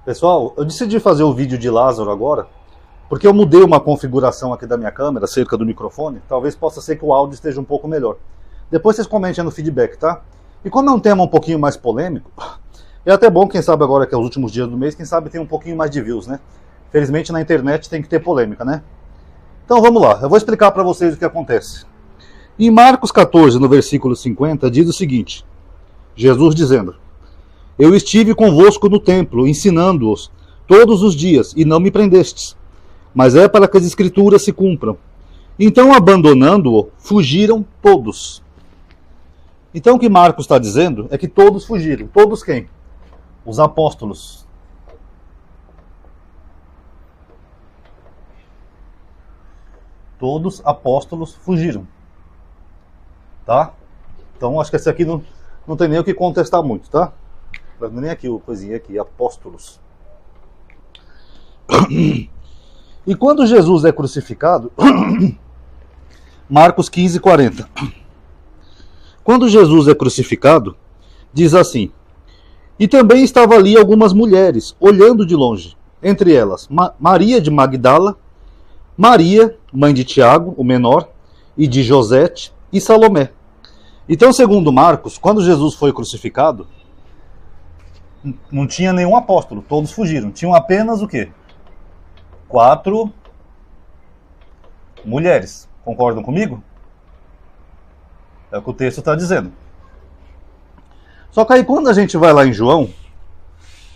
Pessoal, eu decidi fazer o vídeo de Lázaro agora, porque eu mudei uma configuração aqui da minha câmera, acerca do microfone. Talvez possa ser que o áudio esteja um pouco melhor. Depois vocês comentem no feedback, tá? E como é um tema um pouquinho mais polêmico, é até bom, quem sabe agora que é os últimos dias do mês, quem sabe tem um pouquinho mais de views, né? Felizmente na internet tem que ter polêmica, né? Então vamos lá, eu vou explicar para vocês o que acontece. Em Marcos 14, no versículo 50, diz o seguinte: Jesus dizendo: Eu estive convosco no templo, ensinando-os todos os dias, e não me prendestes. Mas é para que as escrituras se cumpram. Então, abandonando-o, fugiram todos. Então, o que Marcos está dizendo é que todos fugiram. Todos quem? Os apóstolos. Todos apóstolos fugiram. Tá? Então, acho que esse aqui não tem nem o que contestar muito, tá? Nem aqui o coisinha aqui, apóstolos. E quando Jesus é crucificado, Marcos 15, 40. Quando Jesus é crucificado, diz assim: E também estava ali algumas mulheres, olhando de longe, entre elas Maria de Magdala, Maria, mãe de Tiago, o menor, e de Josete, e Salomé. Então, segundo Marcos, quando Jesus foi crucificado, não tinha nenhum apóstolo, todos fugiram. Tinham apenas o quê? 4 mulheres. Concordam comigo? É o que o texto está dizendo. Só que aí quando a gente vai lá em João,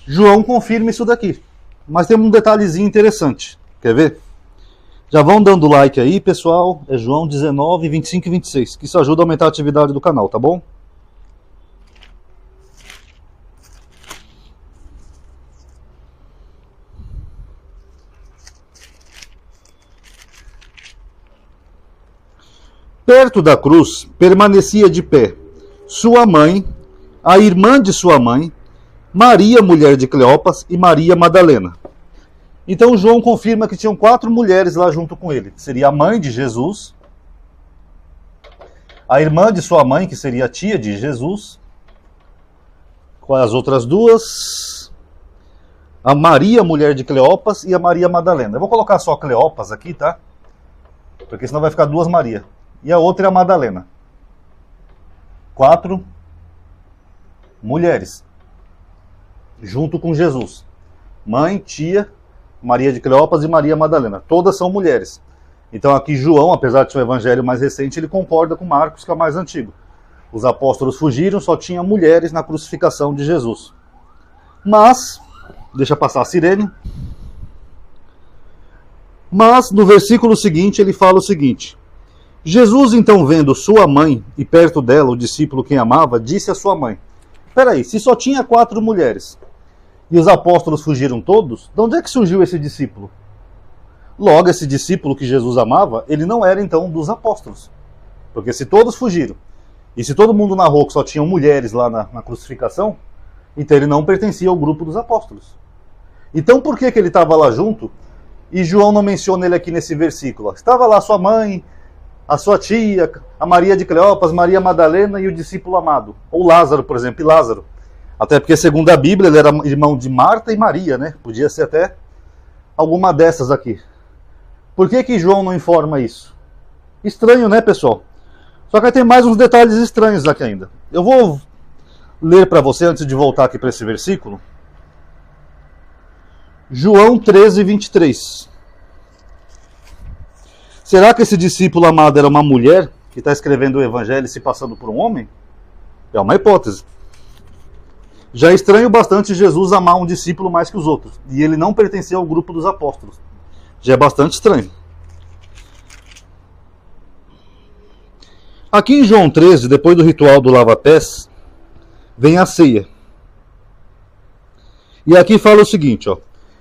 João confirma isso daqui. Mas tem um detalhezinho interessante. Quer ver? Já vão dando like aí, pessoal. É João 19, 25 e 26. Que isso ajuda a aumentar a atividade do canal, tá bom? Perto da cruz permanecia de pé sua mãe, a irmã de sua mãe, Maria, mulher de Cleopas, e Maria Madalena. Então João confirma que tinham 4 mulheres lá junto com ele. Seria a mãe de Jesus, a irmã de sua mãe, que seria a tia de Jesus, com as outras 2, a Maria, mulher de Cleopas, e a Maria Madalena. Eu vou colocar só Cleopas aqui, tá? Porque senão vai ficar 2 Maria. E a outra é a Madalena. 4 mulheres. Junto com Jesus. Mãe, tia, Maria de Cleopas e Maria Madalena. Todas são mulheres. Então aqui João, apesar de ser o evangelho mais recente, ele concorda com Marcos, que é o mais antigo. Os apóstolos fugiram, só tinha mulheres na crucificação de Jesus. Mas, deixa passar a sirene. Mas no versículo seguinte ele fala o seguinte: Jesus, então, vendo sua mãe e perto dela o discípulo quem amava, disse à sua mãe: Peraí, se só tinha 4 mulheres e os apóstolos fugiram todos, de onde é que surgiu esse discípulo? Logo, esse discípulo que Jesus amava, ele não era então dos apóstolos. Porque se todos fugiram, e se todo mundo narrou que só tinham mulheres lá na crucificação, então ele não pertencia ao grupo dos apóstolos. Então por que ele estava lá junto e João não menciona ele aqui nesse versículo? Estava lá sua mãe, a sua tia, a Maria de Cleopas, Maria Madalena e o discípulo amado. Ou Lázaro, por exemplo, e Lázaro. Até porque, segundo a Bíblia, ele era irmão de Marta e Maria, né? Podia ser até alguma dessas aqui. Por que João não informa isso? Estranho, né, pessoal? Só que aí tem mais uns detalhes estranhos aqui ainda. Eu vou ler para você, antes de voltar aqui para esse versículo. João 13, 23. Será que esse discípulo amado era uma mulher que está escrevendo o evangelho se passando por um homem? É uma hipótese. Já é estranho bastante Jesus amar um discípulo mais que os outros. E ele não pertencia ao grupo dos apóstolos. Já é bastante estranho. Aqui em João 13, depois do ritual do lava-pés, vem a ceia. E aqui fala o seguinte, ó.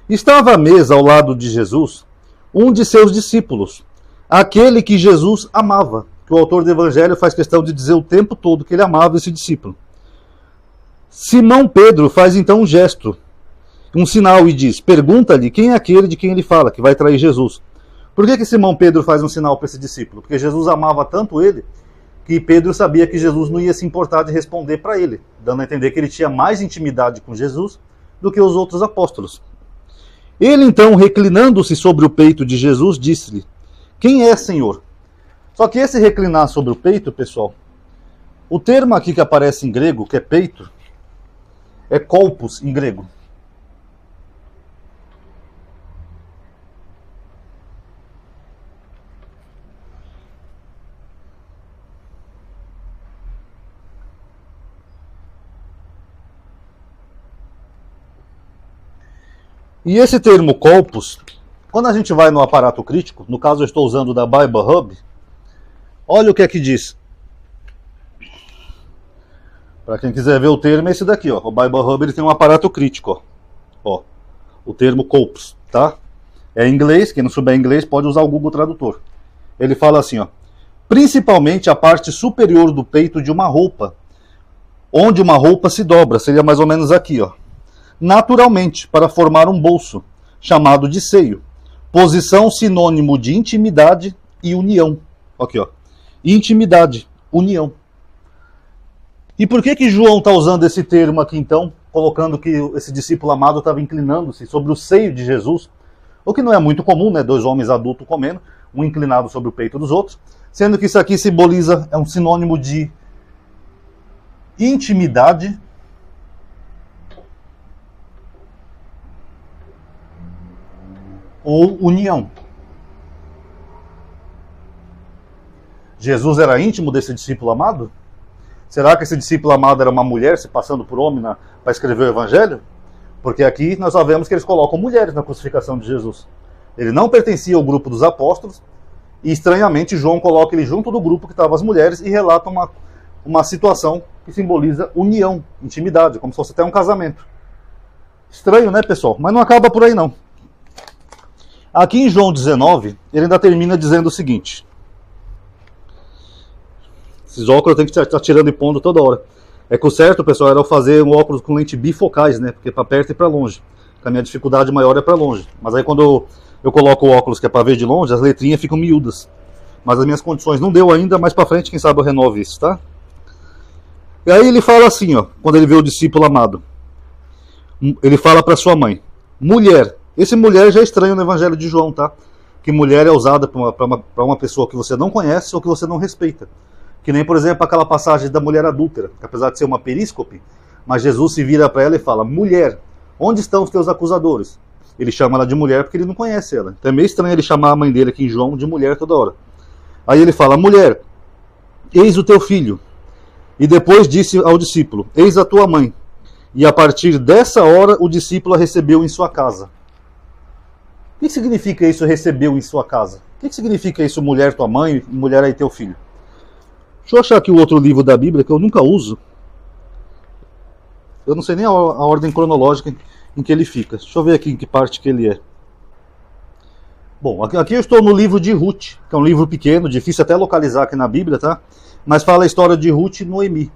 Estava à mesa ao lado de Jesus um de seus discípulos, aquele que Jesus amava, que o autor do evangelho faz questão de dizer o tempo todo que ele amava esse discípulo. Simão Pedro faz então um gesto, um sinal, e diz: pergunta-lhe quem é aquele de quem ele fala, que vai trair Jesus. Por que Simão Pedro faz um sinal para esse discípulo? Porque Jesus amava tanto ele, que Pedro sabia que Jesus não ia se importar de responder para ele, dando a entender que ele tinha mais intimidade com Jesus do que os outros apóstolos. Ele então, reclinando-se sobre o peito de Jesus, disse-lhe: quem é, Senhor? Só que esse reclinar sobre o peito, pessoal, o termo aqui que aparece em grego, que é peito, é kolpos em grego. E esse termo kolpos, quando a gente vai no aparato crítico, no caso eu estou usando da Bible Hub, olha o que é que diz. Para quem quiser ver o termo, é esse daqui, ó. O Bible Hub ele tem um aparato crítico, ó. O termo kolpos, tá? É em inglês, quem não souber inglês pode usar o Google Tradutor. Ele fala assim, ó: principalmente a parte superior do peito de uma roupa, onde uma roupa se dobra, seria mais ou menos aqui, ó. Naturalmente, para formar um bolso, chamado de seio. Posição sinônimo de intimidade e união. Aqui, ó. Intimidade, união. E por que João está usando esse termo aqui, então, colocando que esse discípulo amado estava inclinando-se sobre o seio de Jesus? O que não é muito comum, né? Dois homens adultos comendo, um inclinado sobre o peito dos outros, sendo que isso aqui simboliza, é um sinônimo de intimidade ou união. Jesus era íntimo desse discípulo amado? Será que esse discípulo amado era uma mulher se passando por homem para escrever o evangelho? Porque aqui nós sabemos que eles colocam mulheres na crucificação de Jesus. Ele não pertencia ao grupo dos apóstolos e estranhamente João coloca ele junto do grupo que estavam as mulheres e relata uma situação que simboliza união, intimidade, como se fosse até um casamento. Estranho, né, pessoal? Mas não acaba por aí não. Aqui em João 19, ele ainda termina dizendo o seguinte. Esses óculos eu tenho que estar tirando e pondo toda hora. É que o certo, pessoal, era eu fazer um óculos com lente bifocais, né? Porque para perto e para longe. A minha dificuldade maior é para longe. Mas aí quando eu coloco o óculos que é para ver de longe, as letrinhas ficam miúdas. Mas as minhas condições não deu ainda, mais para frente, quem sabe eu renovo isso, tá? E aí ele fala assim, ó, quando ele vê o discípulo amado. Ele fala para sua mãe: mulher. Esse mulher já é estranho no evangelho de João, tá? Que mulher é usada para uma pessoa que você não conhece ou que você não respeita. Que nem, por exemplo, aquela passagem da mulher adúltera, que apesar de ser uma períscope, mas Jesus se vira para ela e fala: mulher, onde estão os teus acusadores? Ele chama ela de mulher porque ele não conhece ela. Então é meio estranho ele chamar a mãe dele aqui em João de mulher toda hora. Aí ele fala: mulher, eis o teu filho. E depois disse ao discípulo: eis a tua mãe. E a partir dessa hora o discípulo a recebeu em sua casa. O que significa isso, recebeu em sua casa? O que significa isso, mulher tua mãe, mulher aí teu filho? Deixa eu achar aqui o outro livro da Bíblia que eu nunca uso. Eu não sei nem a ordem cronológica em que ele fica. Deixa eu ver aqui em que parte que ele é. Bom, aqui eu estou no livro de Ruth, que é um livro pequeno, difícil até localizar aqui na Bíblia, tá? Mas fala a história de Ruth e Noemi.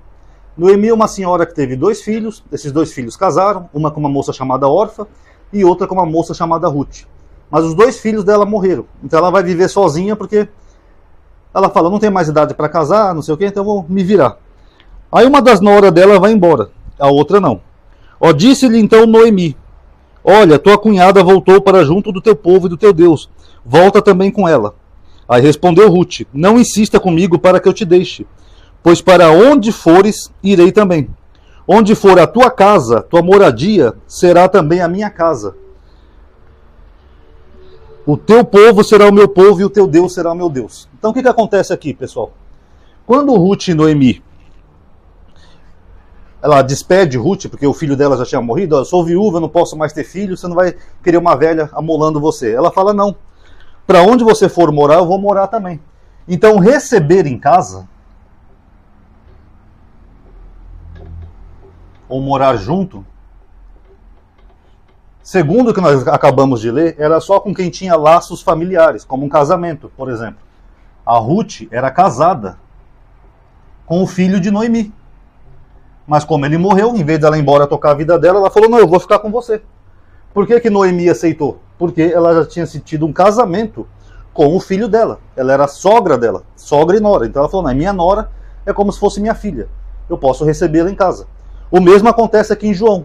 Noemi é uma senhora que teve 2 filhos, esses 2 filhos casaram, uma com uma moça chamada Orfa e outra com uma moça chamada Ruth. Mas os 2 filhos dela morreram, então ela vai viver sozinha porque ela fala: não tenho mais idade para casar, não sei o que, então eu vou me virar. Aí uma das noras dela vai embora, a outra não. Ó, disse-lhe então Noemi: olha, tua cunhada voltou para junto do teu povo e do teu Deus, volta também com ela. Aí respondeu Ruth: não insista comigo para que eu te deixe, pois para onde fores, irei também. Onde for a tua casa, tua moradia, será também a minha casa. O teu povo será o meu povo e o teu Deus será o meu Deus. Então o que acontece aqui, pessoal? Quando Ruth e Noemi, ela despede Ruth, porque o filho dela já tinha morrido: eu sou viúva, eu não posso mais ter filho, você não vai querer uma velha amolando você. Ela fala: não, para onde você for morar, eu vou morar também. Então receber em casa, ou morar junto, segundo o que nós acabamos de ler, era só com quem tinha laços familiares, como um casamento, por exemplo. A Ruth era casada com o filho de Noemi. Mas como ele morreu, em vez dela ir embora tocar a vida dela, ela falou: não, eu vou ficar com você. Por que Noemi aceitou? Porque ela já tinha tido um casamento com o filho dela. Ela era sogra dela, sogra e nora. Então ela falou: não, minha nora é como se fosse minha filha. Eu posso recebê-la em casa. O mesmo acontece aqui em João.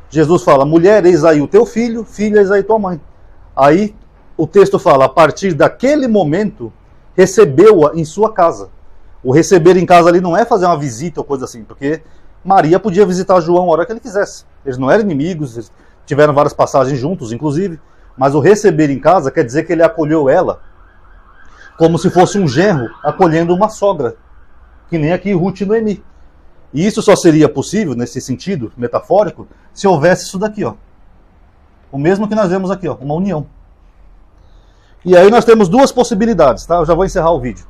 Jesus fala, mulher, eis aí o teu filho, filha, eis aí tua mãe. Aí o texto fala, a partir daquele momento, recebeu-a em sua casa. O receber em casa ali não é fazer uma visita ou coisa assim, porque Maria podia visitar João a hora que ele quisesse. Eles não eram inimigos, eles tiveram várias passagens juntos, inclusive. Mas o receber em casa quer dizer que ele acolheu ela como se fosse um genro acolhendo uma sogra, que nem aqui Ruth e Noemi. E isso só seria possível, nesse sentido metafórico, se houvesse isso daqui, ó. O mesmo que nós vemos aqui, ó, uma união. E aí nós temos duas possibilidades, tá? Eu já vou encerrar o vídeo.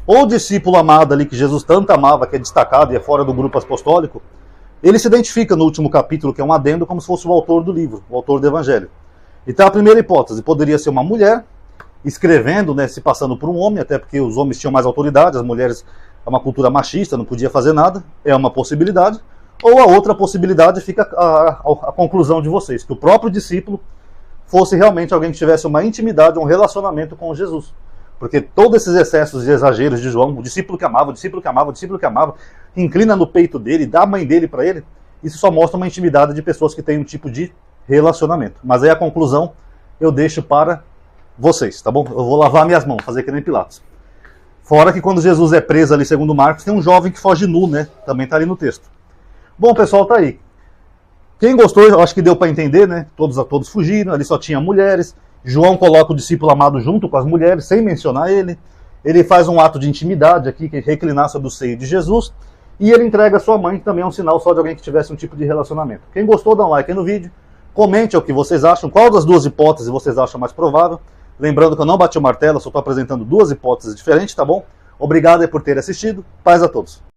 Ou o discípulo amado ali, que Jesus tanto amava, que é destacado e é fora do grupo apostólico, ele se identifica no último capítulo, que é um adendo, como se fosse o autor do livro, o autor do evangelho. Então a primeira hipótese poderia ser uma mulher, escrevendo, né, se passando por um homem, até porque os homens tinham mais autoridade, as mulheres é uma cultura machista, não podia fazer nada, é uma possibilidade. Ou a outra possibilidade fica a conclusão de vocês, que o próprio discípulo fosse realmente alguém que tivesse uma intimidade, um relacionamento com Jesus. Porque todos esses excessos e exageros de João, o discípulo que amava, o discípulo que amava, o discípulo que amava, inclina no peito dele, dá a mãe dele para ele, isso só mostra uma intimidade de pessoas que têm um tipo de relacionamento. Mas aí a conclusão eu deixo para vocês, tá bom? Eu vou lavar minhas mãos, fazer que nem Pilatos. Fora que quando Jesus é preso ali, segundo Marcos, tem um jovem que foge nu, né? Também está ali no texto. Bom, pessoal, tá aí. Quem gostou, eu acho que deu para entender, né? Todos fugiram, ali só tinha mulheres. João coloca o discípulo amado junto com as mulheres, sem mencionar ele. Ele faz um ato de intimidade aqui, que é reclinar sobre o seio de Jesus. E ele entrega a sua mãe, que também é um sinal só de alguém que tivesse um tipo de relacionamento. Quem gostou, dá um like aí no vídeo. Comente o que vocês acham, qual das duas hipóteses vocês acham mais provável. Lembrando que eu não bati o martelo, só estou apresentando duas hipóteses diferentes, tá bom? Obrigado aí por ter assistido. Paz a todos.